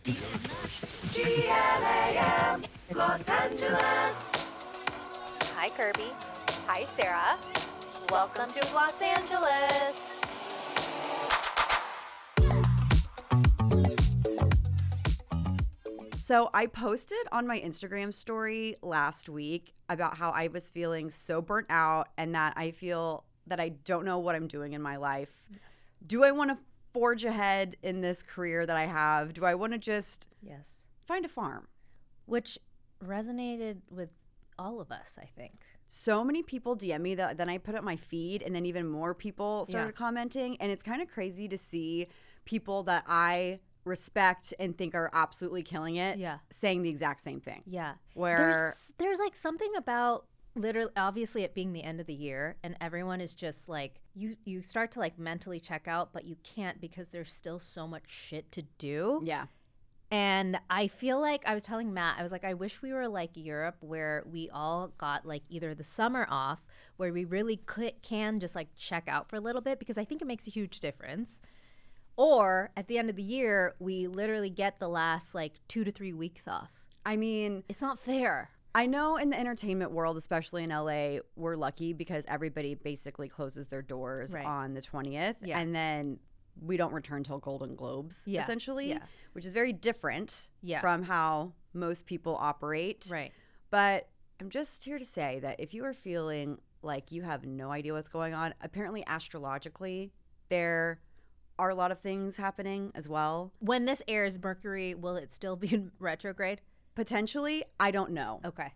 GLAM, Los Angeles. Hi, Kirby. Hi, Sarah. Welcome to Los Angeles. So I posted on my Instagram story last week about how I was feeling so burnt out and that I feel that I don't know what I'm doing in my life. Yes. Do I want to forge ahead in this career that I have? Do I want to just find a farm? Which resonated with all of us, I think. So many people DM me that then I put up my feed and then even more people started commenting. And it's kind of crazy to see people that I respect and think are absolutely killing it saying the exact same thing. Yeah. Where there's like something about literally, obviously it being the end of the year and everyone is just like, you start to like mentally check out, but you can't because there's still so much shit to do. Yeah. And I feel like I was telling Matt, I was like, I wish we were like Europe where we all got like either the summer off where we really can just like check out for a little bit because I think it makes a huge difference. Or at the end of the year, we literally get the last like 2 to 3 weeks off. I mean, it's not fair. I know in the entertainment world, especially in LA, we're lucky because everybody basically closes their doors on the 20th. Yeah. And then we don't return till Golden Globes, essentially, which is very different from how most people operate. Right. But I'm just here to say that if you are feeling like you have no idea what's going on, apparently astrologically, there are a lot of things happening as well. When this airs, Mercury, will it still be in retrograde? Potentially. I don't know. Okay.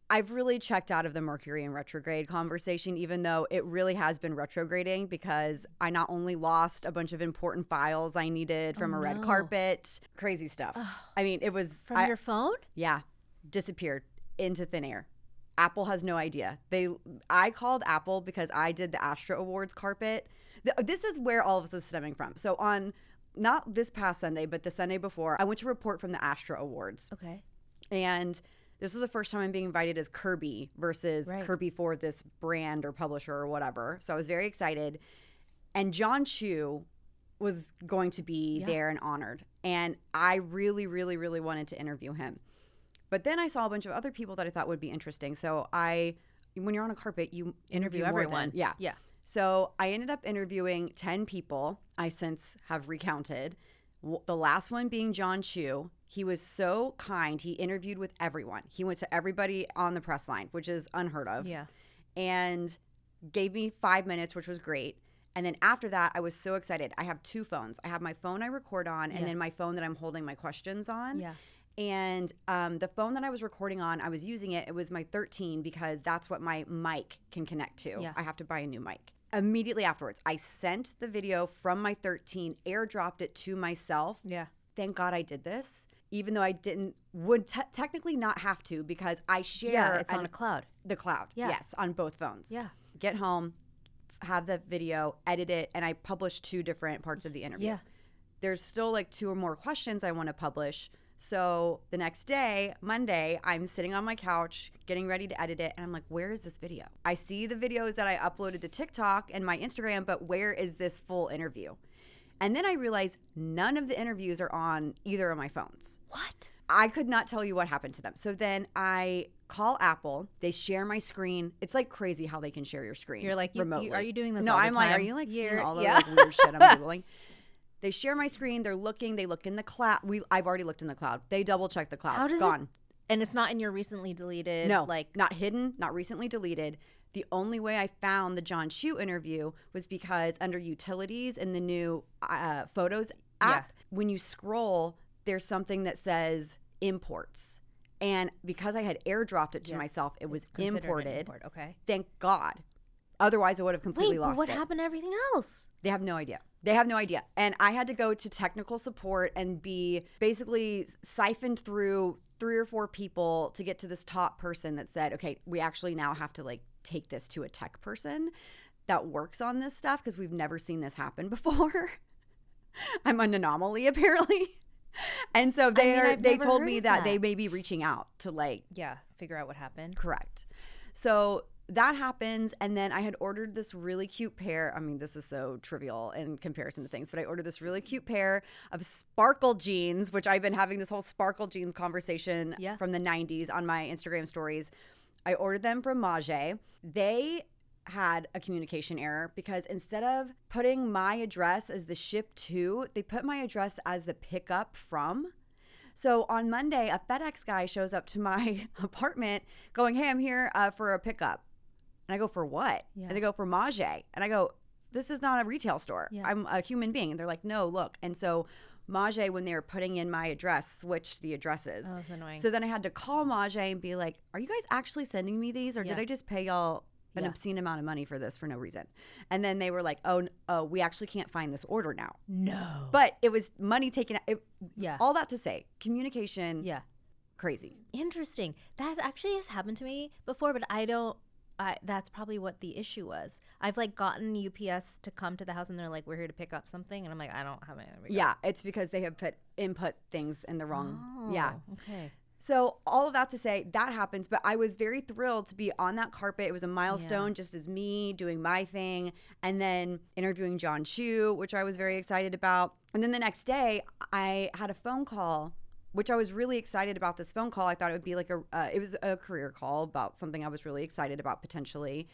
I've really checked out of the Mercury in retrograde conversation, even though it really has been retrograding because I not only lost a bunch of important files I needed from a red carpet, crazy stuff. I mean, it was... From your phone? Yeah. Disappeared into thin air. Apple has no idea. I called Apple because I did the Astro Awards carpet. This is where all of this is stemming from. So on, not this past Sunday, but the Sunday before, I went to report from the Astro Awards. Okay. And this was the first time I'm being invited as Kirby versus Kirby for this brand or publisher or whatever. So I was very excited. And John Chu was going to be there and honored. And I really, really, really wanted to interview him. But then I saw a bunch of other people that I thought would be interesting. So when you're on a carpet, you interview everyone. Yeah. Yeah. So I ended up interviewing 10 people. I since have recounted. The last one being John Chu. He was so kind. He interviewed with everyone. He went to everybody on the press line, which is unheard of. Yeah. And gave me 5 minutes, which was great. And then after that, I was so excited. I have 2 phones. I have my phone I record on and then my phone that I'm holding my questions on. Yeah. And the phone that I was recording on, I was using it. It was my 13 because that's what my mic can connect to. Yeah. I have to buy a new mic. Immediately afterwards, I sent the video from my 13, airdropped it to myself. Yeah. Thank God I did this, even though I would technically not have to because I share. Yeah, it's on a cloud. The cloud, yes, on both phones. Yeah. Get home, have the video, edit it, and I published 2 different parts of the interview. Yeah. There's still like 2 or more questions I want to publish. So the next day, Monday, I'm sitting on my couch getting ready to edit it. And I'm like, where is this video? I see the videos that I uploaded to TikTok and my Instagram, but where is this full interview? And then I realized none of the interviews are on either of my phones. What? I could not tell you what happened to them. So then I call Apple. They share my screen. It's like crazy how they can share your screen. You're like, remotely. Are you doing this No, all the I'm time? like, are you like seeing all the like, weird shit I'm Googling? They share my screen. They're looking. They look in the cloud. I've already looked in the cloud. They double check the cloud. How does Gone. And it's not in your recently deleted? No, like not hidden, not recently deleted. The only way I found the John Chu interview was because under utilities in the new Photos app, when you scroll, there's something that says imports. And because I had airdropped it to myself, it was imported. Okay. Thank God. Otherwise, I would have completely lost it. What happened to everything else? They have no idea. They have no idea. And I had to go to technical support and be basically siphoned through 3 or 4 people to get to this top person that said, okay, we actually now have to like take this to a tech person that works on this stuff because we've never seen this happen before. I'm an anomaly apparently. And so they told me that they may be reaching out to like figure out what happened. Correct. So that happens. And then I had ordered this really cute pair. I mean, this is so trivial in comparison to things, but I ordered this really cute pair of sparkle jeans, which I've been having this whole sparkle jeans conversation from the 90s on my Instagram stories. I ordered them from Mage. They had a communication error because instead of putting my address as the ship to, they put my address as the pickup from. So on Monday, a FedEx guy shows up to my apartment going, hey, I'm here for a pickup. And I go, for what? Yeah. And they go, for Mage. And I go, this is not a retail store. Yeah. I'm a human being. And they're like, no, look. And so Mage, when they were putting in my address, switched the addresses. Oh, that's annoying. So then I had to call Mage and be like, are you guys actually sending me these? Or did I just pay y'all an obscene amount of money for this for no reason? And then they were like, oh, we actually can't find this order now. No. But it was money taken out. Yeah. All that to say, communication, Yeah. crazy. Interesting. That actually has happened to me before, but that's probably what the issue was. I've like gotten UPS to come to the house and they're like, we're here to pick up something. And I'm like, I don't have anything to pick up. Yeah, it's because they have input things in the wrong. Yeah. Okay. So all of that to say, that happens, but I was very thrilled to be on that carpet. It was a milestone, just as me doing my thing, and then interviewing John Chu, which I was very excited about. And then the next day, I had a phone call, which I was really excited about. This phone call, I thought it would be like it was a career call about something I was really excited about potentially.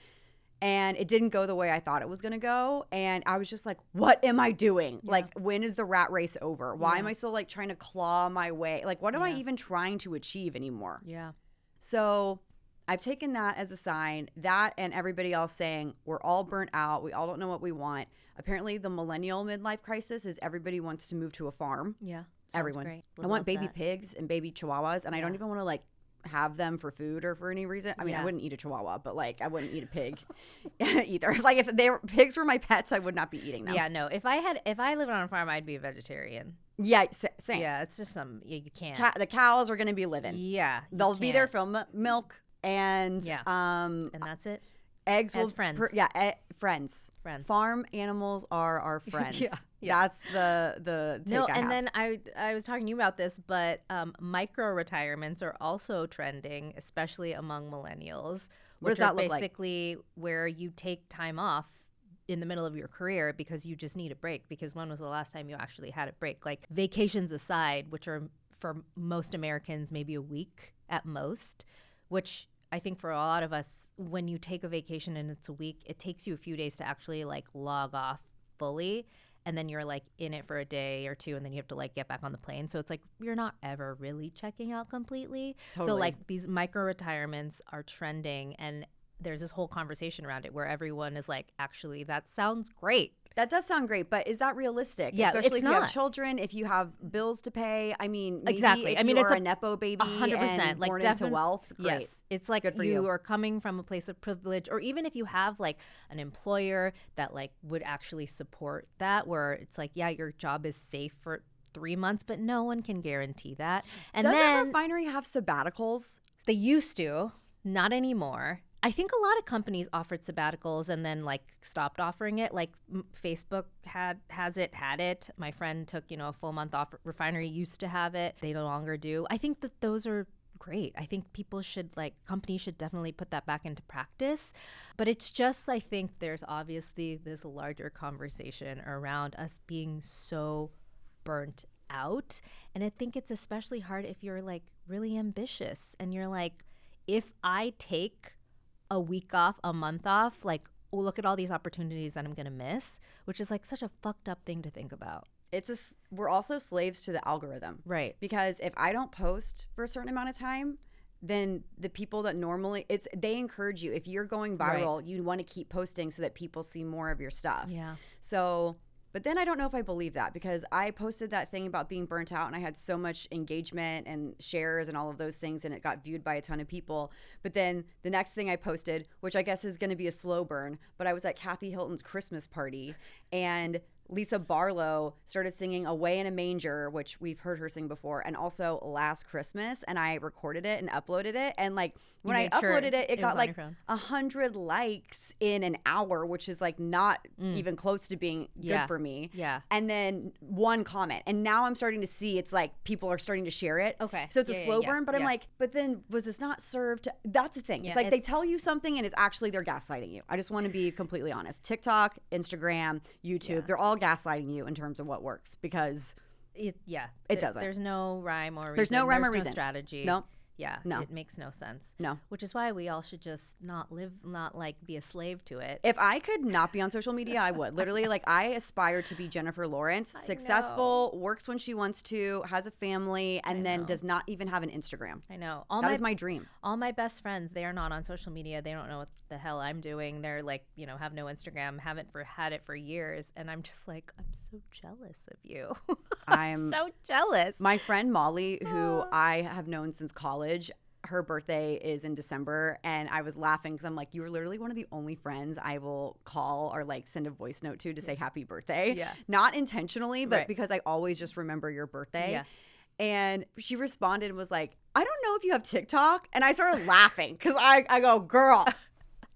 And it didn't go the way I thought it was going to go. And I was just like, what am I doing? Yeah. Like, when is the rat race over? Why am I still like trying to claw my way? Like, what am I even trying to achieve anymore? Yeah. So I've taken that as a sign, that and everybody else saying we're all burnt out. We all don't know what we want. Apparently the millennial midlife crisis is everybody wants to move to a farm. Yeah. Everyone. Great. I want baby pigs and baby chihuahuas. And I don't even want to like have them for food or for any reason. I mean, I wouldn't eat a chihuahua, but like I wouldn't eat a pig either. Like if pigs were my pets, I would not be eating them. Yeah, no. If I lived on a farm, I'd be a vegetarian. Yeah, same. Yeah, it's just you can't. The cows are going to be living. Yeah, They'll be there for milk and and that's it. Eggs As will friends. Friends. Friends. Farm animals are our friends. Yeah. That's the take I have. Then I was talking to you about this, but micro retirements are also trending, especially among millennials. What does that look like? Basically where you take time off in the middle of your career because you just need a break. Because when was the last time you actually had a break? Like vacations aside, which are for most Americans maybe a week at most, which I think for a lot of us, when you take a vacation and it's a week, it takes you a few days to actually like log off fully. And then you're like in it for a day or two and then you have to like get back on the plane. So it's like you're not ever really checking out completely. Totally. So like these micro retirements are trending and there's this whole conversation around it where everyone is like, actually, that sounds great. That does sound great, but is that realistic? Yeah, especially it's if you not. have children, if you have bills to pay. I mean, maybe Exactly. if I mean, you it's are a a nepo baby 100%, and like born into wealth. Great. Yes, it's like Good for you you. are coming from a place of privilege, or even if you have like an employer that like would actually support that, where it's like, yeah, your job is safe for 3 months, but no one can guarantee that. And Does then a refinery have sabbaticals? they used to, not anymore. I think a lot of companies offered sabbaticals and then like stopped offering it. Like Facebook had it. My friend took, a full month off. Refinery used to have it. They no longer do. I think that those are great. I think companies should definitely put that back into practice. But it's just, I think there's obviously this larger conversation around us being so burnt out. And I think it's especially hard if you're like really ambitious and you're like, if I take a week off, a month off, like, oh, look at all these opportunities that I'm going to miss, which is like such a fucked up thing to think about. We're also slaves to the algorithm. Right. Because if I don't post for a certain amount of time, then the people that normally they encourage you. If you're going viral, you want to keep posting so that people see more of your stuff. Yeah. So, but then I don't know if I believe that because I posted that thing about being burnt out and I had so much engagement and shares and all of those things and it got viewed by a ton of people. But then the next thing I posted, which I guess is going to be a slow burn, but I was at Kathy Hilton's Christmas party and Lisa Barlow started singing Away in a Manger, which we've heard her sing before, and also Last Christmas. And I recorded it and uploaded it. And like when I uploaded it, it got like 100 likes in an hour, which is like not even close to being good for me. Yeah. And then one comment. And now I'm starting to see it's like people are starting to share it. Okay. So it's a slow burn, but I'm like, but then was this not served to, that's the thing. It's like they tell you something and it's actually they're gaslighting you. I just want to be completely honest. TikTok, Instagram, YouTube, they're all gaslighting you in terms of what works because it doesn't. There's no rhyme or reason. There's no rhyme or no reason. Strategy. No. Yeah. No. It makes no sense. No. Which is why we all should just not like be a slave to it. If I could not be on social media, I would. Literally, like I aspire to be Jennifer Lawrence, successful, works when she wants to, has a family, and then does not even have an Instagram. I know. That is my dream. All my best friends, they are not on social media. They don't know what the hell I'm doing. They're like, have no Instagram, haven't had it for years. And I'm just like, I'm so jealous of you. I'm so jealous. My friend Molly, who I have known since college, her birthday is in December, and I was laughing because I'm like, you are literally one of the only friends I will call or like send a voice note to say happy birthday. Yeah. Not intentionally, but because I always just remember your birthday. Yeah. And she responded and was like, I don't know if you have TikTok. And I started laughing because I go, girl,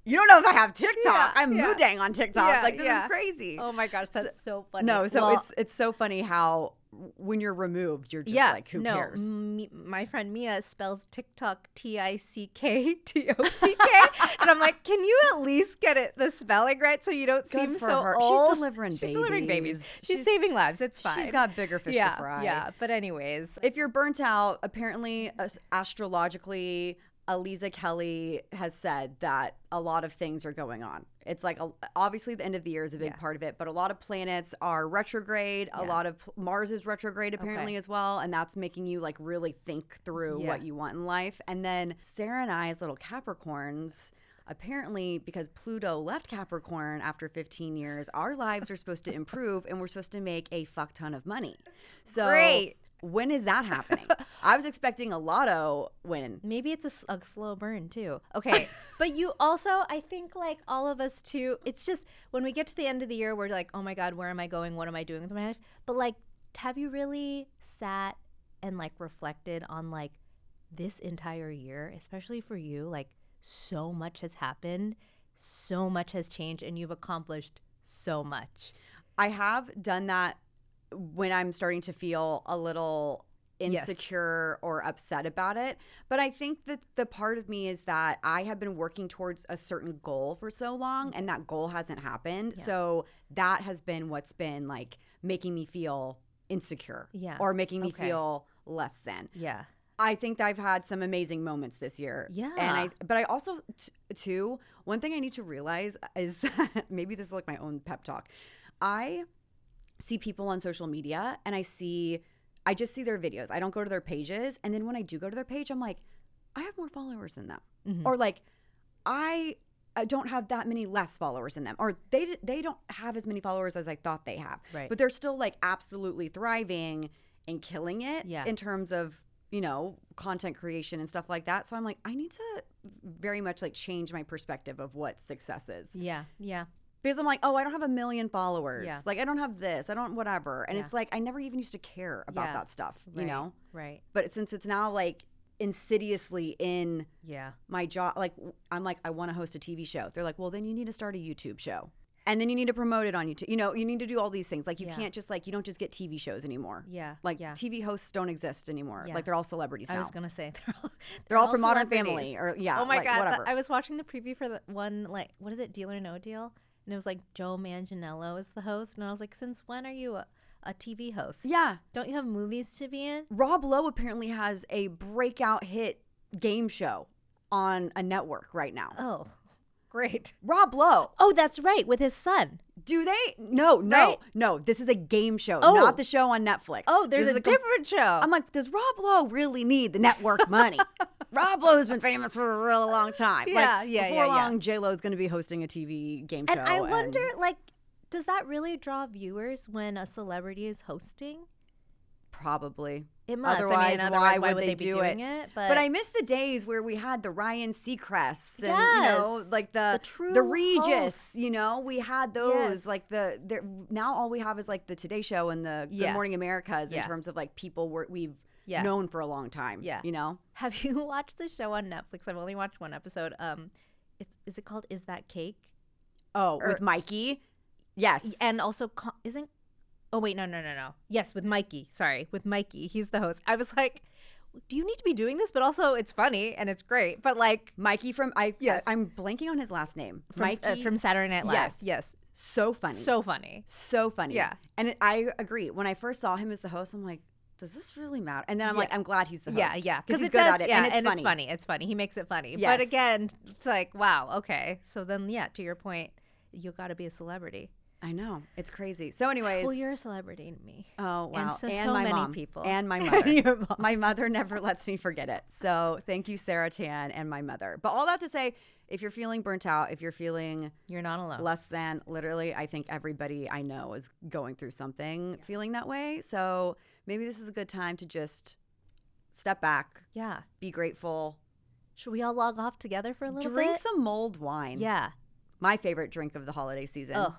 you don't know if I have TikTok. I'm moodang on TikTok. Like, this is crazy. Oh my gosh, that's so funny. No, so it's so funny how when you're removed, you're just like, who cares? My friend Mia spells TikTok TICKTOCK. And I'm like, can you at least get the spelling right so you don't seem so her. old? She's delivering babies. She's saving lives. It's fine. She's got bigger fish to fry. Yeah, but anyways. If you're burnt out, apparently astrologically, Aliza Kelly has said that a lot of things are going on. It's like, obviously the end of the year is a big part of it, but a lot of planets are retrograde. A lot of Mars is retrograde apparently as well. And that's making you like really think through what you want in life. And then Sarah and I as little Capricorns, apparently because Pluto left Capricorn after 15 years, our lives are supposed to improve and we're supposed to make a fuck ton of money. So great. When is that happening? I was expecting a lotto win. Maybe it's a slow burn too. Okay. But you also, I think like all of us too, it's just when we get to the end of the year, we're like, oh my God, where am I going? What am I doing with my life? But like, have you really sat and like reflected on like this entire year, especially for you? Like so much has happened, so much has changed, and you've accomplished so much. I have done that when I'm starting to feel a little insecure or upset about it. But I think that the part of me is that I have been working towards a certain goal for so long and that goal hasn't happened. Yeah. So that has been what's been like making me feel insecure or making me feel less than. Yeah. I think that I've had some amazing moments this year. Yeah. But I also, too, one thing I need to realize is maybe this is like my own pep talk. I see people on social media and I just see their videos. I don't go to their pages. And then when I do go to their page, I'm like, I have more followers than them. Mm-hmm. Or like, I don't have that many less followers than them. Or they don't have as many followers as I thought they have. Right. But they're still like absolutely thriving and killing it in terms of, content creation and stuff like that. So I'm like, I need to very much like change my perspective of what success is. Yeah. Yeah. Because I'm like, oh, I don't have 1 million followers. Yeah. Like, I don't have this. I don't whatever. And it's like, I never even used to care about that stuff, you know? Right. But since it's now like insidiously in my job, like, I'm like, I want to host a TV show. They're like, well, then you need to start a YouTube show. And then you need to promote it on YouTube. You need to do all these things. Like, you can't just like, you don't just get TV shows anymore. Yeah. Like, TV hosts don't exist anymore. Yeah. Like, they're all celebrities now. I was going to say, they're all from Modern Family or Oh my like, God. Whatever. I was watching the preview for the one, like, what is it? Deal or No Deal? And it was like Joe Manganiello is the host. And I was like, since when are you a TV host? Yeah. Don't you have movies to be in? Rob Lowe apparently has a breakout hit game show on a network right now. Oh, great. Rob Lowe. Oh, that's right. With his son. Do they? No. This is a game show, not the show on Netflix. Oh, there's a different show. I'm like, does Rob Lowe really need the network money? Rob Lowe's been famous for a real long time. Before long, J-Lo's going to be hosting a TV game show. And I wonder, like, does that really draw viewers when a celebrity is hosting? Probably. It must. Otherwise, why would they they be do doing it? it? But I miss the days where we had the Ryan Seacrests and Yes. like the true Regis. hosts. We had those. Yes. Like now all we have is like the Today Show and the Good Morning Americas in Yeah. terms of like people we've Yeah. known for a long time. Yeah. Have you watched the show on Netflix? I've only watched one episode. Is it called Is That Cake? Oh, with Mikey. Yes. And also isn't. Oh wait, no. Yes, with Mikey. Sorry, with Mikey. He's the host. I was like, do you need to be doing this? But also, it's funny and it's great. But like Mikey from Yes. I'm blanking on his last name. from, Mikey from Saturday Night Live. Yes. So funny. So funny. So funny. Yeah. And I agree. When I first saw him as the host, I'm like, does this really matter? And then I'm like, I'm glad he's the host. Yeah. Because he's it good does, at it. Yeah, and it's funny. It's funny. He makes it funny. Yes. But again, it's like, wow, okay. So then, to your point, you got to be a celebrity. I know. It's crazy. So anyways. Well, you're a celebrity to me. Oh, wow. And so my many mom. people. And my mother. Your mom. My mother never lets me forget it. So thank you, Sarah Tan, and my mother. But all that to say, if you're feeling burnt out, if you're feeling You're not alone. less than, literally, I think everybody I know is going through something feeling that way. So maybe this is a good time to just step back, Yeah. be grateful, Should we all log off together for a little drink bit? some mulled wine. Yeah. My favorite drink of the holiday season. Oh,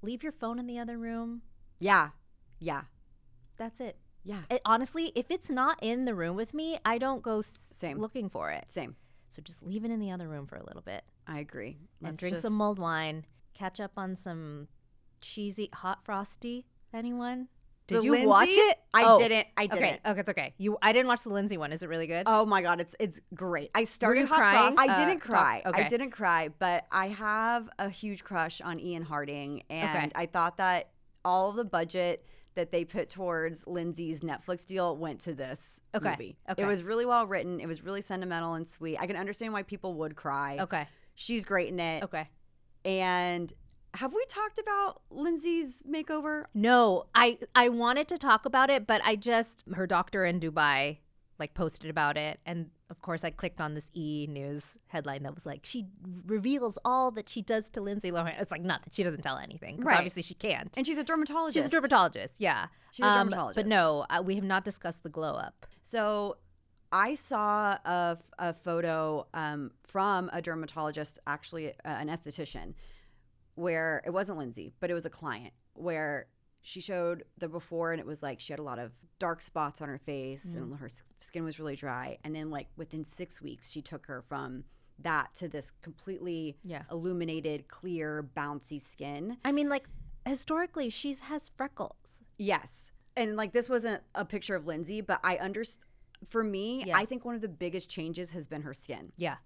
leave your phone in the other room. Yeah. That's it. Yeah. Honestly, if it's not in the room with me, I don't go Same. looking for it. Same. So just leave it in the other room for a little bit. I agree. And Let's drink just- some mulled wine. Catch up on some cheesy hot frosty. Anyone? Did The you Lindsay? watch it? I didn't. Okay, it's okay. I didn't watch the Lindsay one. Is it really good? Oh my God, it's great. I started you Hot crying? Frost. I didn't cry. okay. I didn't cry, but I have a huge crush on Ian Harding, and Okay. I thought that all of the budget that they put towards Lindsay's Netflix deal went to this movie. Okay. It was really well written. It was really sentimental and sweet. I can understand why people would cry. Okay. She's great in it. Okay. And have we talked about Lindsay's makeover? No, I wanted to talk about it, but her doctor in Dubai posted about it, and of course I clicked on this E! News headline that was like, she reveals all that she does to Lindsay Lohan. It's like, not that she doesn't tell anything, because Right. obviously she can't. And she's a dermatologist. She's a dermatologist, yeah. She's a dermatologist. But no, we have not discussed the glow up. So I saw a photo from a dermatologist, actually an esthetician, where it wasn't Lindsay, but it was a client, where she showed the before, and it was like she had a lot of dark spots on her face and her skin was really dry. And then within 6 weeks, she took her from that to this completely illuminated, clear, bouncy skin. I mean, historically, she has freckles. Yes. And this wasn't a picture of Lindsay, but I understand. For me, I think one of the biggest changes has been her skin. Yeah.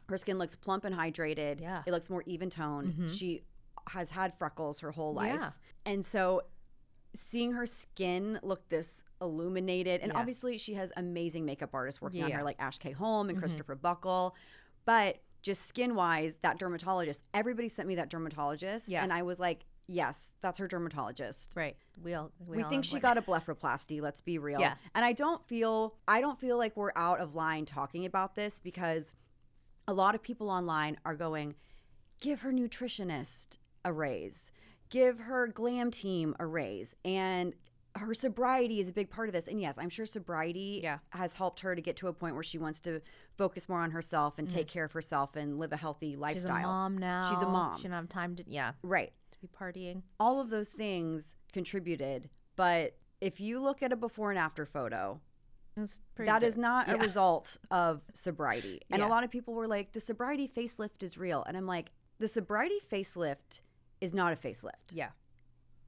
Her skin looks plump and hydrated. Yeah. It looks more even toned. She has had freckles her whole life. Yeah. And so seeing her skin look this illuminated, and obviously she has amazing makeup artists working on her, like Ash K. Holm and Christopher Buckle. But just skin-wise, that dermatologist, everybody sent me that dermatologist. Yeah. And I was like, yes, that's her dermatologist. Right. We think she got a blepharoplasty, let's be real. Yeah. And I don't feel like we're out of line talking about this, because a lot of people online are going, give her nutritionist a raise, give her glam team a raise, and her sobriety is a big part of this. And yes, I'm sure sobriety has helped her to get to a point where she wants to focus more on herself and take care of herself and live a healthy lifestyle. She's a mom now. She's a mom. She doesn't have time to Right. be partying. All of those things contributed, but if you look at a before and after photo, that is not a result of sobriety. And a lot of people were like, the sobriety facelift is real. And I'm like, the sobriety facelift is not a facelift. Yeah.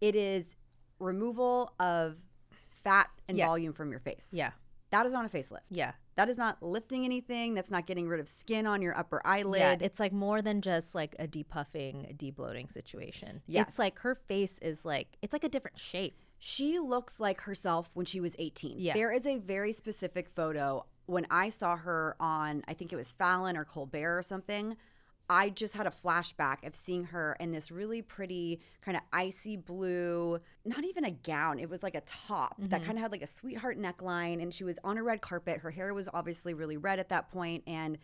It is removal of fat and volume from your face. Yeah. That is not a facelift. Yeah. That is not lifting anything. That's not getting rid of skin on your upper eyelid. Yeah, it's more than just a depuffing, debloating situation. Yes. It's her face is it's a different shape. She looks like herself when she was 18. Yeah. There is a very specific photo. When I saw her on, I think it was Fallon or Colbert or something, I just had a flashback of seeing her in this really pretty kind of icy blue, not even a gown. It was like a top that kind of had a sweetheart neckline, and she was on a red carpet. Her hair was obviously really red at that point, and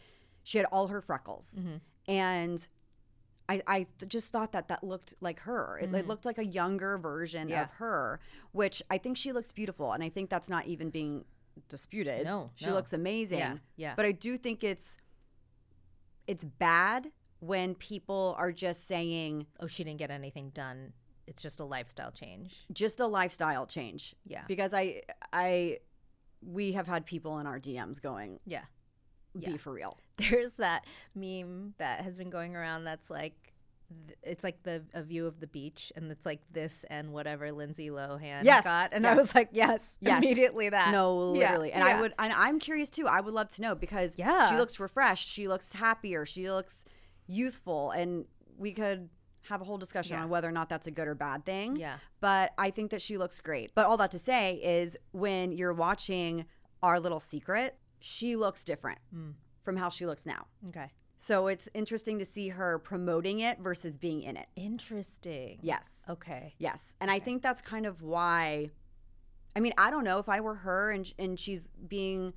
she had all her freckles. And just thought that looked like her. It looked like a younger version of her, which I think she looks beautiful. And I think that's not even being disputed. She looks amazing. Yeah. But I do think it's bad when people are just saying, oh, she didn't get anything done. It's just a lifestyle change. Just a lifestyle change. Yeah. Because we have had people in our DMs going, be for real. There's that meme that has been going around that's like, it's like a view of the beach, and it's like this and whatever Lindsay Lohan got. And I was like, yes, immediately that. No, literally. And I'm curious too. I would love to know because she looks refreshed. She looks happier. She looks youthful. And we could have a whole discussion on whether or not that's a good or bad thing. Yeah. But I think that she looks great. But all that to say is when you're watching Our Little Secret, she looks different from how she looks now. Okay. So it's interesting to see her promoting it versus being in it. Interesting. Yes. Okay. Yes. And I think that's kind of why, I mean, I don't know if I were her and she's being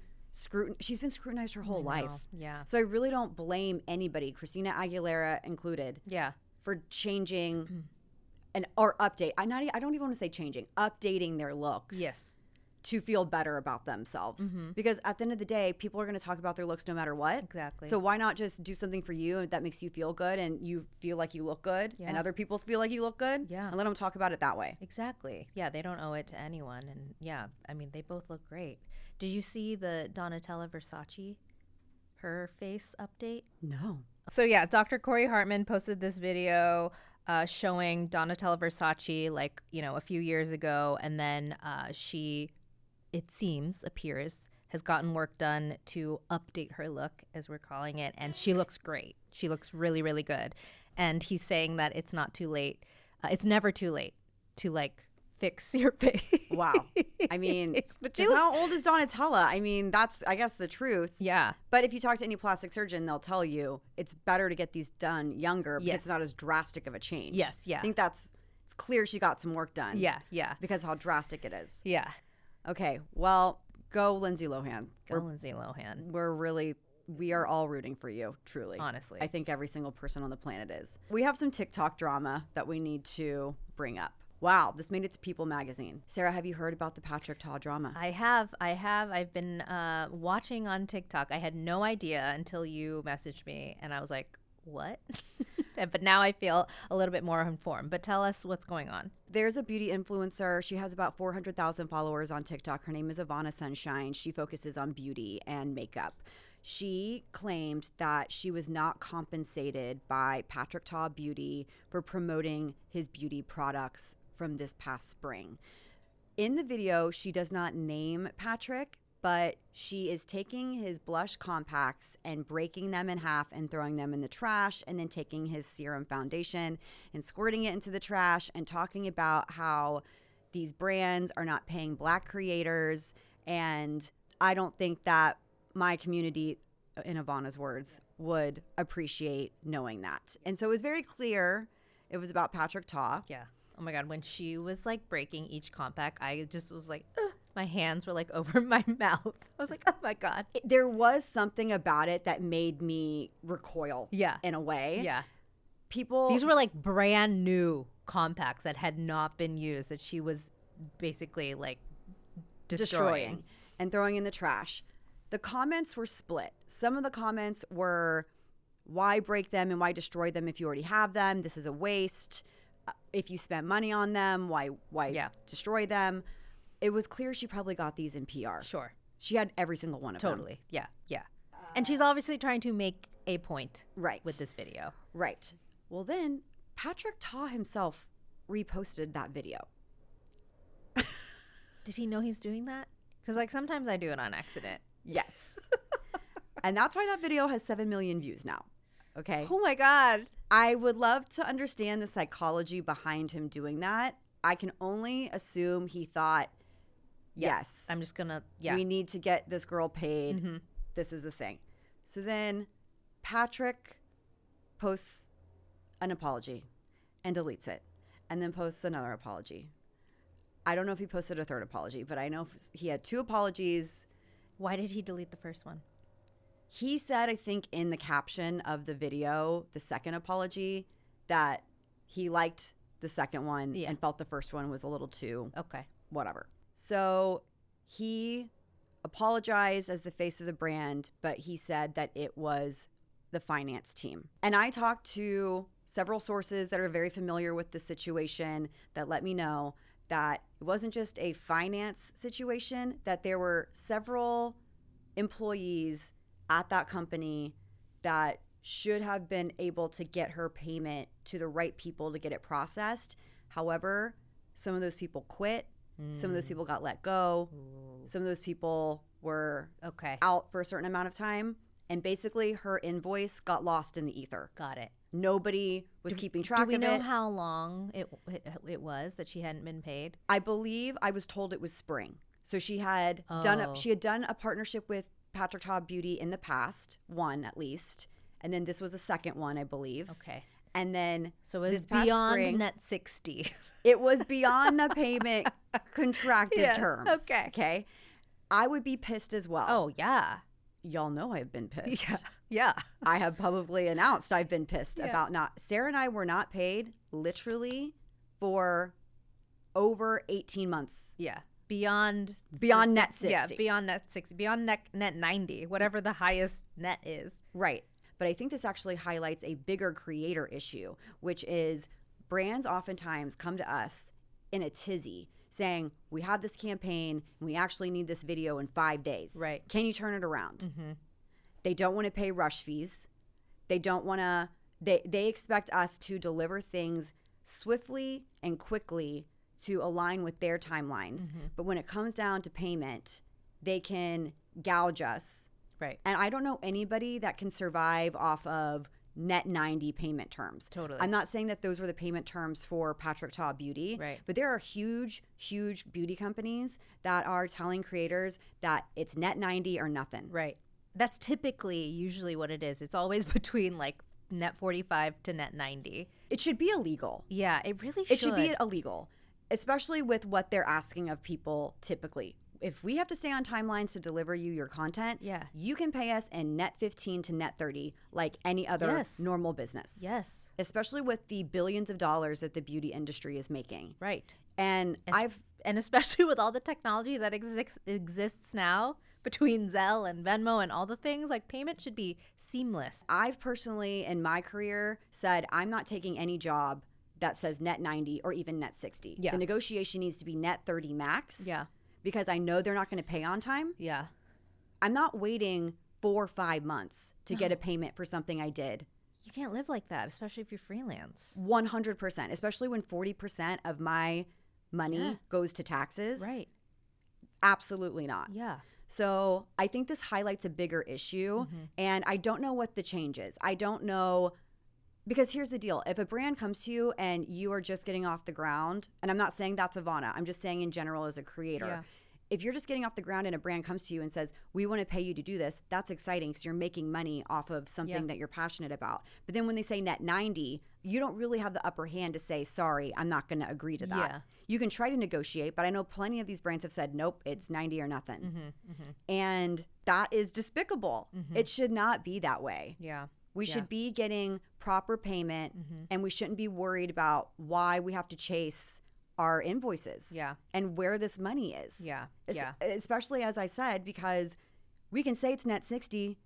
she's been scrutinized her whole life. Yeah. So I really don't blame anybody, Christina Aguilera included. Yeah. For changing or update. I don't even want to say changing, updating their looks. Yes. To feel better about themselves. Because at the end of the day, people are going to talk about their looks no matter what. Exactly. So why not just do something for you that makes you feel good and you feel like you look good and other people feel like you look good? Yeah. And let them talk about it that way. Exactly. Yeah, they don't owe it to anyone. And yeah, I mean, they both look great. Did you see the Donatella Versace, her face update? No. So yeah, Dr. Corey Hartman posted this video showing Donatella Versace like, a few years ago. And then she, it appears, has gotten work done to update her look, as we're calling it. And she looks great. She looks really, really good. And he's saying that it's not too late. It's never too late to like fix your face. Wow. I mean, how old is Donatella? I mean, that's, I guess, the truth. Yeah. But if you talk to any plastic surgeon, they'll tell you it's better to get these done younger because it's not as drastic of a change. Yes, yeah. I think it's clear she got some work done. Yeah, yeah. Because how drastic it is. Yeah. Okay, well, go Lindsay Lohan. Lindsay Lohan. We are all rooting for you, truly. Honestly. I think every single person on the planet is. We have some TikTok drama that we need to bring up. Wow, this made it to People magazine. Sarah, have you heard about the Patrick Ta drama? I have. I've been watching on TikTok. I had no idea until you messaged me, and I was like, what? But now I feel a little bit more informed. But tell us what's going on. There's a beauty influencer. She has about 400,000 followers on TikTok. Her name is Ivana Sunshine. She focuses on beauty and makeup. She claimed that she was not compensated by Patrick Ta Beauty for promoting his beauty products from this past spring. In the video, she does not name Patrick, but she is taking his blush compacts and breaking them in half and throwing them in the trash, and then taking his serum foundation and squirting it into the trash and talking about how these brands are not paying Black creators. And I don't think that my community, in Ivana's words, would appreciate knowing that. And so it was very clear it was about Patrick Ta. Yeah. Oh my God. When she was like breaking each compact, I just was like, ugh. My hands were like over my mouth. I was like, oh my God. There was something about it that made me recoil. Yeah. In a way. Yeah. These were like brand new compacts that had not been used, that she was basically like destroying and throwing in the trash. The comments were split. Some of the comments were, why break them and why destroy them if you already have them? This is a waste. If you spent money on them, why destroy them? It was clear she probably got these in PR. Sure. She had every single one of them. Totally. Yeah. Yeah. And she's obviously trying to make a point with this video. Right. Well, then Patrick Ta himself reposted that video. Did he know he was doing that? Because like sometimes I do it on accident. Yes. And that's why that video has 7 million views now. Okay. Oh my God. I would love to understand the psychology behind him doing that. I can only assume he thought, yes, I'm just gonna, we need to get this girl paid. Mm-hmm. This is the thing. So then Patrick posts an apology and deletes it, and then posts another apology. I don't know if he posted a third apology, but I know he had 2 apologies. Why did he delete the first one? He said, I think in the caption of the video, the second apology, that he liked the second one Yeah. and felt the first one was a little too Okay. whatever. So he apologized as the face of the brand, but he said that it was the finance team. And I talked to several sources that are very familiar with the situation that let me know that it wasn't just a finance situation, that there were several employees at that company that should have been able to get her payment to the right people to get it processed. However, some of those people quit. Some of those people got let go. Some of those people were out for a certain amount of time. And basically, her invoice got lost in the ether. Got it. Nobody was keeping track of it. Do we know how long it was that she hadn't been paid? I believe I was told it was spring. So she had done a partnership with Patrick Ta Beauty in the past, one at least. And then this was a second one, I believe. Okay. And then So it was this past beyond spring, net 60. it was beyond the payment contracted terms. Okay. Okay. I would be pissed as well. Oh, yeah. Y'all know I've been pissed. Yeah. I have publicly announced I've been pissed about not. Sarah and I were not paid literally for over 18 months. Yeah. Beyond net 60. Yeah, beyond net 60. Beyond net 90, whatever the highest net is. Right. But I think this actually highlights a bigger creator issue, which is brands oftentimes come to us in a tizzy saying, we have this campaign and we actually need this video in 5 days. Right. Can you turn it around? They don't want to pay rush fees. They don't want to, they expect us to deliver things swiftly and quickly to align with their timelines. But when it comes down to payment, they can gouge us. Right. And I don't know anybody that can survive off of net 90 payment terms. Totally. I'm not saying that those were the payment terms for Patrick Ta Beauty, Right. but there are huge beauty companies that are telling creators that it's net 90 or nothing. Right. That's typically usually what it is. It's always between like net 45 to net 90. It should be illegal. Yeah, it really should. It should be illegal, especially with what they're asking of people typically. If we have to stay on timelines to deliver you your content, you can pay us in net 15 to net 30 like any other normal business. Yes. Especially with the billions of dollars that the beauty industry is making. Right. And and especially with all the technology that exists now between Zelle and Venmo and all the things, like payment should be seamless. I've personally in my career said I'm not taking any job that says net 90 or even net 60. Yeah. The negotiation needs to be net 30 max. Yeah. Because I know they're not going to pay on time. Yeah. I'm not waiting 4 or 5 months to get a payment for something I did. You can't live like that, especially if you're freelance. 100%, especially when 40% of my money goes to taxes. Right. Absolutely not. Yeah. So I think this highlights a bigger issue, and I don't know what the change is. I don't know, because here's the deal. If a brand comes to you and you are just getting off the ground, and I'm not saying that's Ivana, I'm just saying in general as a creator. Yeah. If you're just getting off the ground and a brand comes to you and says, we want to pay you to do this, that's exciting because you're making money off of something that you're passionate about. But then when they say net 90, you don't really have the upper hand to say, sorry, I'm not going to agree to that. Yeah. You can try to negotiate, but I know plenty of these brands have said, nope, it's 90 or nothing. And that is despicable. It should not be that way. Yeah. We should be getting proper payment, and we shouldn't be worried about why we have to chase our invoices and where this money is. Yeah. Especially, as I said, because we can say it's net 60,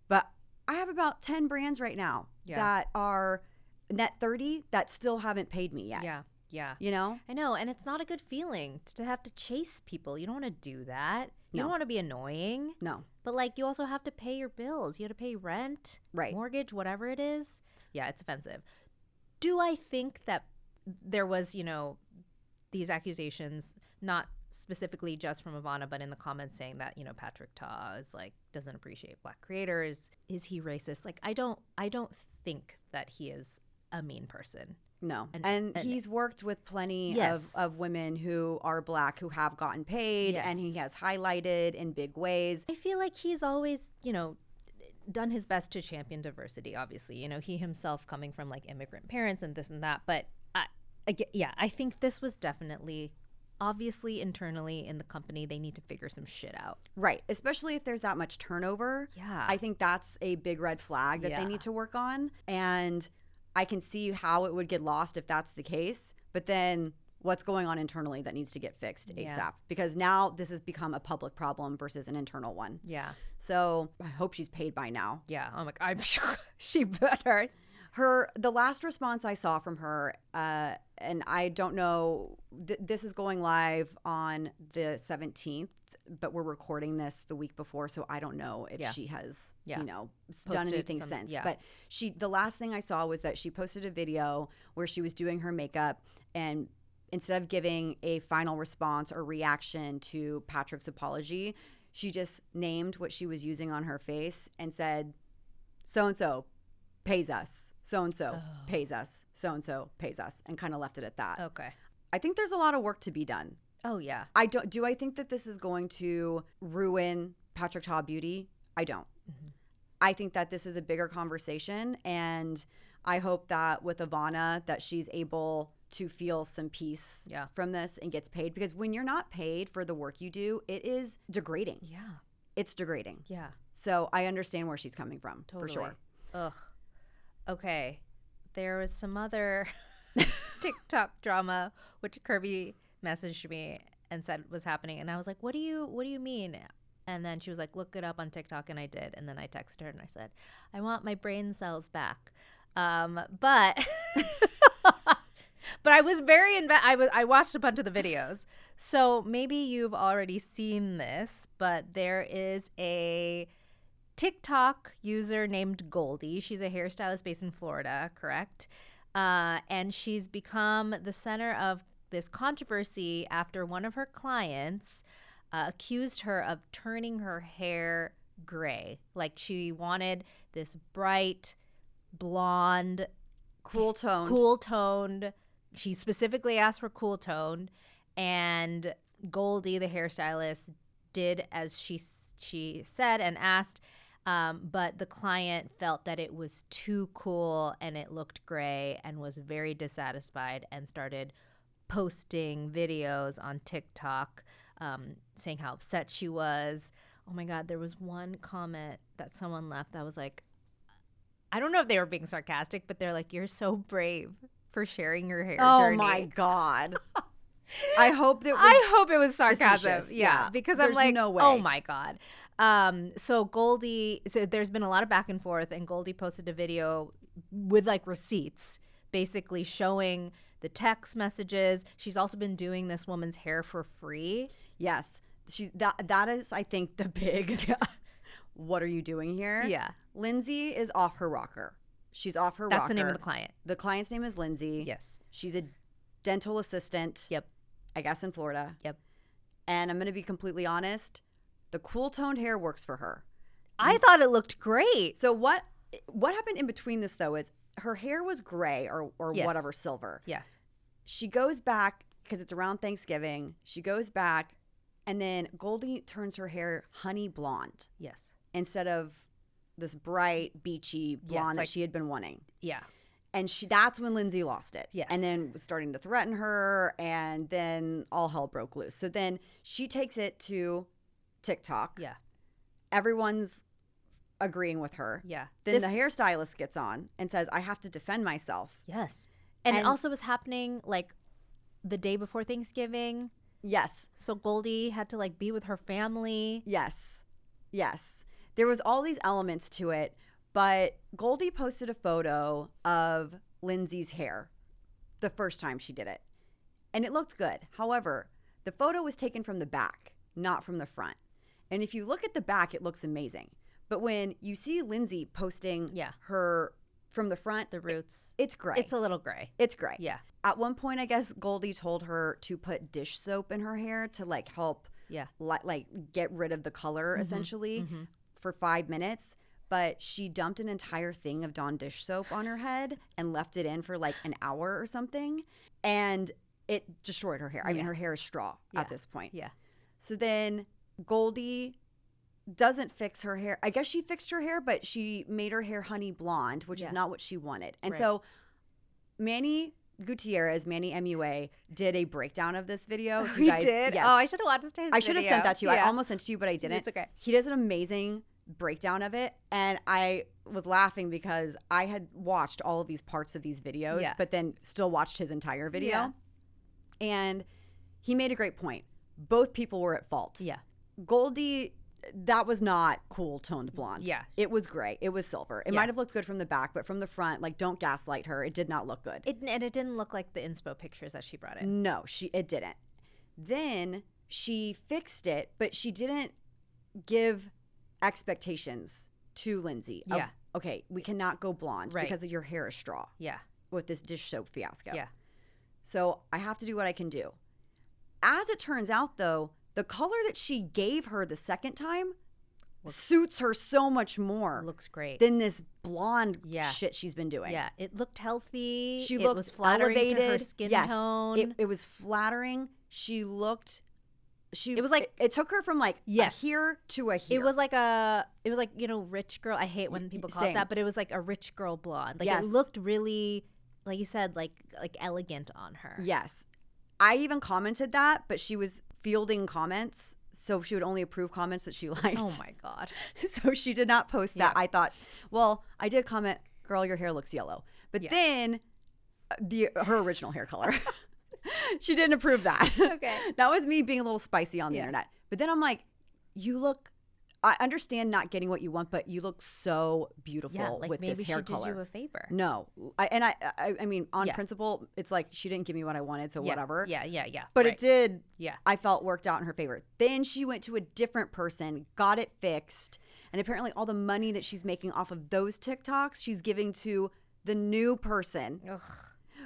but I have about 10 brands right now that are net 30 that still haven't paid me yet. Yeah. Yeah. You know? I know. And it's not a good feeling to have to chase people. You don't want to do that. You don't want to be annoying. No. But like you also have to pay your bills. You have to pay rent, mortgage, whatever it is. Yeah, it's offensive. Do I think that there was, these accusations, not specifically just from Ivana, but in the comments saying that, Patrick Ta is like, doesn't appreciate Black creators. Is he racist? Like, I don't think that he is a mean person. No. And he's worked with plenty of women who are Black who have gotten paid, and he has highlighted in big ways. I feel like he's always, done his best to champion diversity, obviously. He himself coming from like immigrant parents and this and that. But I think this was definitely, obviously internally in the company, they need to figure some shit out. Right. Especially if there's that much turnover. Yeah. I think that's a big red flag that they need to work on. And I can see how it would get lost if that's the case. But then what's going on internally that needs to get fixed ASAP? Because now this has become a public problem versus an internal one. Yeah. So I hope she's paid by now. Yeah. I'm sure she better. The last response I saw from her, and I don't know, this is going live on the 17th, but we're recording this the week before, so I don't know if she has, done anything since. Yeah. But the last thing I saw was that she posted a video where she was doing her makeup, and instead of giving a final response or reaction to Patrick's apology, she just named what she was using on her face and said, so-and-so pays us, so-and-so pays us, so-and-so pays us, and kind of left it at that. Okay. I think there's a lot of work to be done. Oh, yeah. Do I think that this is going to ruin Patrick Ta Beauty? I don't. Mm-hmm. I think that this is a bigger conversation, and I hope that with Ivana that she's able to feel some peace from this and gets paid, because when you're not paid for the work you do, it is degrading. Yeah. It's degrading. Yeah. So I understand where she's coming from, totally. For sure. Ugh. Okay. There was some other TikTok drama, which Kirby messaged me and said was happening, and I was like, what do you mean? And then she was like, look it up on TikTok, and I did. And then I texted her and I said, I want my brain cells back. But I was very I watched a bunch of the videos. So maybe you've already seen this, but there is a TikTok user named Goldie. She's a hairstylist based in Florida, correct? And she's become the center of this controversy after one of her clients accused her of turning her hair gray. Like, she wanted this bright, blonde, cool toned. She specifically asked for cool toned, and Goldie, the hairstylist, did as she said and asked. But the client felt that it was too cool and it looked gray and was very dissatisfied and started posting videos on TikTok saying how upset she was. Oh my God, there was one comment that someone left that was like, I don't know if they were being sarcastic, but they're like, you're so brave for sharing your hair journey. Oh my God. I hope it was sarcasm. Yeah, because There's I'm like, no way. Oh my God. So there's been a lot of back and forth, and Goldie posted a video with like receipts, basically showing the text messages. She's also been doing this woman's hair for free. Yes. That is, I think, the big what are you doing here? Yeah. Lindsay is off her rocker. She's off her rocker. That's the name of the client. The client's name is Lindsay. Yes. She's a dental assistant. Yep. I guess in Florida. Yep. And I'm going to be completely honest, the cool toned hair works for her. I thought it looked great. So what happened in between this, though, is her hair was gray or Yes. whatever, silver. Yes. She goes back, because it's around Thanksgiving, she goes back, and then Goldie turns her hair honey blonde. Yes. Instead of this bright, beachy blonde that like, she had been wanting. Yeah. And that's when Lindsay lost it. Yes. And then was starting to threaten her, and then all hell broke loose. So then she takes it to TikTok. Yeah. Everyone's agreeing with her. Yeah. Then the hairstylist gets on and says, I have to defend myself. Yes. And it also was happening like the day before Thanksgiving. Yes. So Goldie had to like be with her family. Yes. Yes. There was all these elements to it, but Goldie posted a photo of Lindsay's hair the first time she did it, and it looked good. However, the photo was taken from the back, not from the front. And if you look at the back, it looks amazing. But when you see Lindsay posting her from the front, the roots, it's gray. It's a little gray. It's gray. Yeah. At one point, I guess Goldie told her to put dish soap in her hair to like help like get rid of the color essentially for 5 minutes. But she dumped an entire thing of Dawn dish soap on her head and left it in for like an hour or something. And it destroyed her hair. I mean, her hair is straw at this point. Yeah. So then Goldie doesn't fix her hair. I guess she fixed her hair, but she made her hair honey blonde, which is not what she wanted. And so Manny Gutierrez, Manny MUA, did a breakdown of this video. We did? Yes. Oh, I should have watched this. I should have sent that to you. Yeah. I almost sent it to you, but I didn't. It's okay. He does an amazing breakdown of it, and I was laughing because I had watched all of these parts of these videos, but then still watched his entire video. Yeah. And he made a great point. Both people were at fault. Yeah. Goldie, that was not cool toned blonde. Yeah. It was gray. It was silver. It might have looked good from the back, but from the front, like, don't gaslight her. It did not look good. And it didn't look like the inspo pictures that she brought in. No, it didn't. Then she fixed it, but she didn't give expectations to Lindsay. Yeah. Okay, we cannot go blonde because your hair is straw. Yeah. With this dish soap fiasco. Yeah. So I have to do what I can do. As it turns out, though, the color that she gave her the second time suits her so much more. Looks great. Than this blonde shit she's been doing. Yeah, it looked healthy. She it looked was flattering elevated. to her skin tone. It was flattering. She looked. It was like it took her from like a here to a here. It was like rich girl. I hate when people call it that, but it was like a rich girl blonde. Like it looked really, like you said, like elegant on her. Yes, I even commented that, but she was fielding comments, so she would only approve comments that she liked. Oh my God! So she did not post that. I thought, well, I did comment, "Girl, your hair looks yellow," but then her original hair color. She didn't approve that. Okay. That was me being a little spicy on the internet. But then I'm like, I understand not getting what you want, but you look so beautiful with this hair color. Maybe she did you a favor. No. I mean, on principle, it's like she didn't give me what I wanted, so whatever. Yeah. But it did, yeah. I felt worked out in her favor. Then she went to a different person, got it fixed, and apparently all the money that she's making off of those TikToks, she's giving to the new person. Ugh.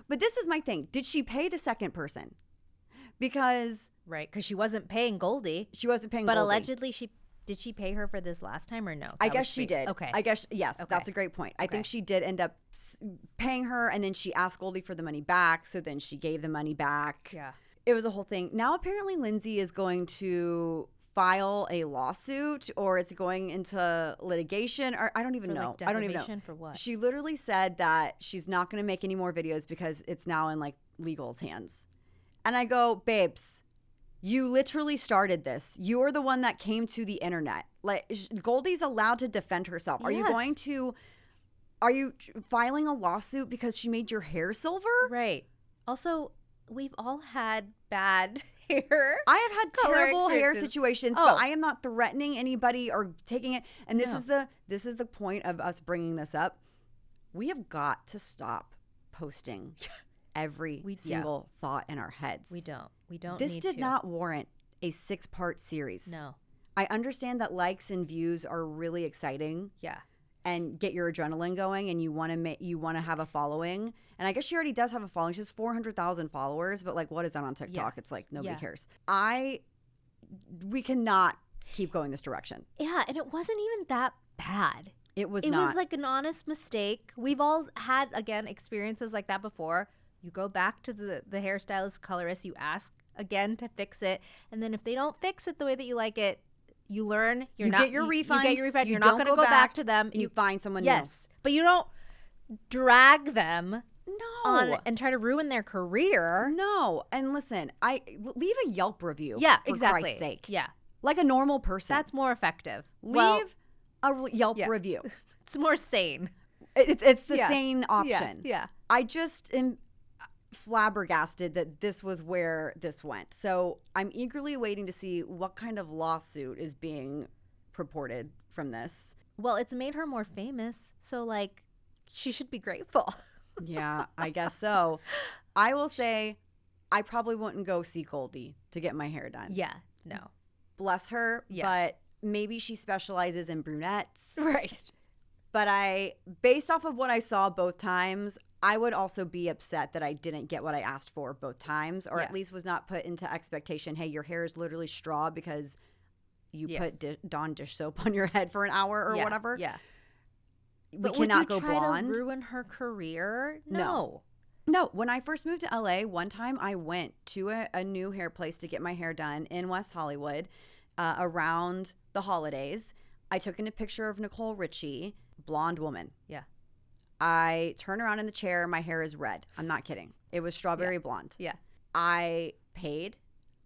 But this is my thing. Did she pay the second person? Because she wasn't paying Goldie. She wasn't paying But Goldie. Allegedly did she pay her for this last time or no? I guess she did. Okay. I guess, yes, that's a great point. I think she did end up paying her, and then she asked Goldie for the money back, so then she gave the money back. Yeah. It was a whole thing. Now apparently Lindsay is going to file a lawsuit, or it's going into litigation, or I don't even know. I don't even know. For what? She literally said that she's not going to make any more videos because it's now in like legal's hands. And I go, babes, you literally started this. You are the one that came to the internet. Like, Goldie's allowed to defend herself. Are you filing a lawsuit because she made your hair silver? Right. Also, we've all had bad hair. I have had terrible hair situations, but I am not threatening anybody or taking it. And this is the point of us bringing this up. We have got to stop posting every single thought in our heads. We don't. This did not warrant a 6-part series. No. I understand that likes and views are really exciting. Yeah. And get your adrenaline going, and you want to have a following. And I guess she already does have a following. She has 400,000 followers, but like, what is that on TikTok? Yeah. It's like nobody cares. We cannot keep going this direction. Yeah, and it wasn't even that bad. It was not. not. It was like an honest mistake. We've all had, again, experiences like that before. You go back to the hairstylist, colorist, you ask again to fix it, and then if they don't fix it the way that you like it, you learn. You get your refund. You get your refund. You're not going to go back to them. You find someone new. Yes, but you don't drag them on and try to ruin their career. No, and listen, leave a Yelp review. Yeah, for exactly. Christ's sake. Yeah, like a normal person. That's more effective. Leave a Yelp review. It's more sane. It's the sane option. Yeah. I just am flabbergasted that this was where this went. So I'm eagerly waiting to see what kind of lawsuit is being purported from this. Well, it's made her more famous, so like she should be grateful. Yeah, I guess so. I will say I probably wouldn't go see Goldie to get my hair done. Yeah, no. Bless her, but maybe she specializes in brunettes. Right. But based off of what I saw both times, I would also be upset that I didn't get what I asked for both times, or at least was not put into expectation, hey, your hair is literally straw because you put Dawn dish soap on your head for an hour or whatever. Yeah. We cannot go blonde. Would you try to ruin her career? No. When I first moved to LA, one time I went to a new hair place to get my hair done in West Hollywood around the holidays. I took in a picture of Nicole Richie, blonde woman. Yeah. I turn around in the chair. My hair is red. I'm not kidding. It was strawberry blonde. Yeah. I paid.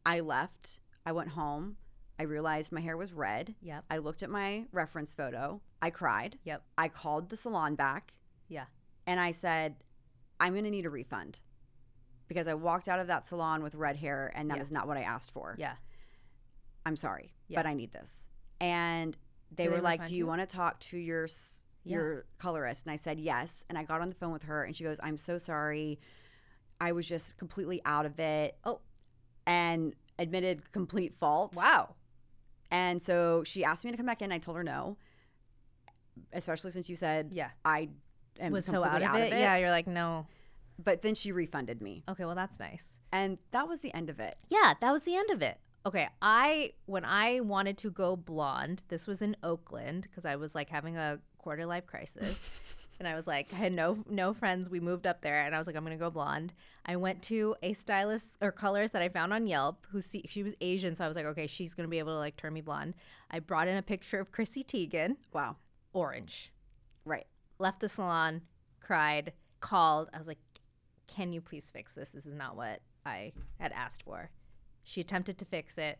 I left. I went home. I realized my hair was red. Yep. I looked at my reference photo. I cried. Yep. I called the salon back. Yeah. And I said, I'm going to need a refund because I walked out of that salon with red hair and that is not what I asked for. Yeah. I'm sorry, Yeah. but I need this. And they Do they were like, refund do you want to talk to your colorist? And I said, yes. And I got on the phone with her and she goes, I'm so sorry. I was just completely out of it. Oh. And admitted complete fault. Wow. And so she asked me to come back in. I told her no, especially since you said I was so completely out of it. Yeah, you're like, no. But then she refunded me. Okay, well, that's nice. And that was the end of it. Yeah, that was the end of it. Okay, when I wanted to go blonde, this was in Oakland because I was like having a quarter life crisis. And I was like, I had no friends. We moved up there and I was like, I'm going to go blonde. I went to a stylist or colorist that I found on Yelp she was Asian. So I was like, okay, she's going to be able to like turn me blonde. I brought in a picture of Chrissy Teigen. Wow. Orange. Right. Left the salon, cried, called. I was like, can you please fix this? This is not what I had asked for. She attempted to fix it.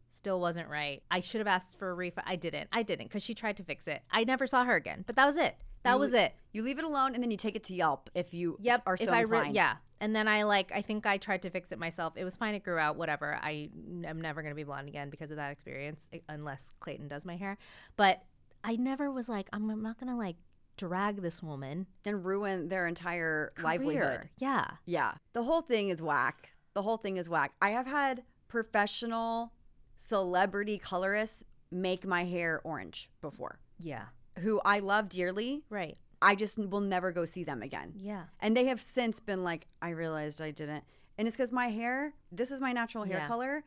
Still wasn't right. I should have asked for a refund. I didn't because she tried to fix it. I never saw her again, but that was it. That was it. You leave it alone and then you take it to Yelp if you are so inclined. And then I think I tried to fix it myself. It was fine. It grew out, whatever. I'm never going to be blonde again because of that experience, unless Clayton does my hair. But I never was like, I'm not going to like drag this woman. And ruin their entire livelihood. Yeah. Yeah. The whole thing is whack. I have had professional celebrity colorists make my hair orange before. Yeah. Who I love dearly. Right. I just will never go see them again. Yeah. And they have since been like, I realized I didn't. And it's because my hair, this is my natural hair color.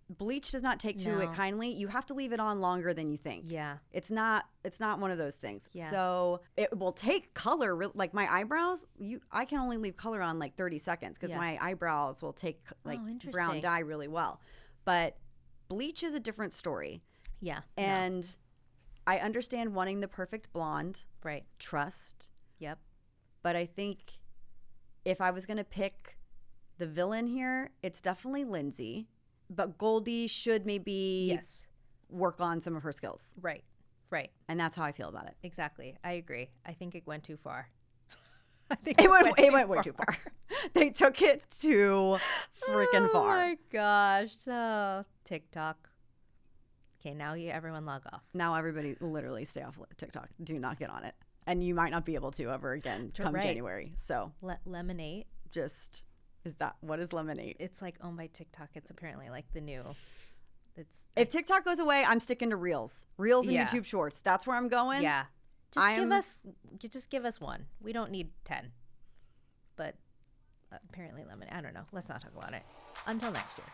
Bleach does not take to it kindly. You have to leave it on longer than you think. Yeah. It's not one of those things. Yeah. So it will take color. Like my eyebrows, I can only leave color on like 30 seconds because my eyebrows will take like brown dye really well. But bleach is a different story. Yeah. And I understand wanting the perfect blonde. Right. Trust. Yep. But I think if I was going to pick the villain here, it's definitely Lindsay. But Goldie should maybe work on some of her skills. Right. Right. And that's how I feel about it. Exactly. I agree. I think it went too far. It went way too far. They took it too freaking far. Oh my gosh. So TikTok. Okay, now everyone log off. Now everybody literally stay off TikTok. Do not get on it. And you might not be able to ever again come January. So Lemonade. What is Lemonade? It's like owned by TikTok. It's apparently like the new. If TikTok goes away, I'm sticking to Reels. Reels and YouTube Shorts. That's where I'm going. Yeah. Just give us one. We don't need 10. But apparently Lemonade. I don't know. Let's not talk about it. Until next year.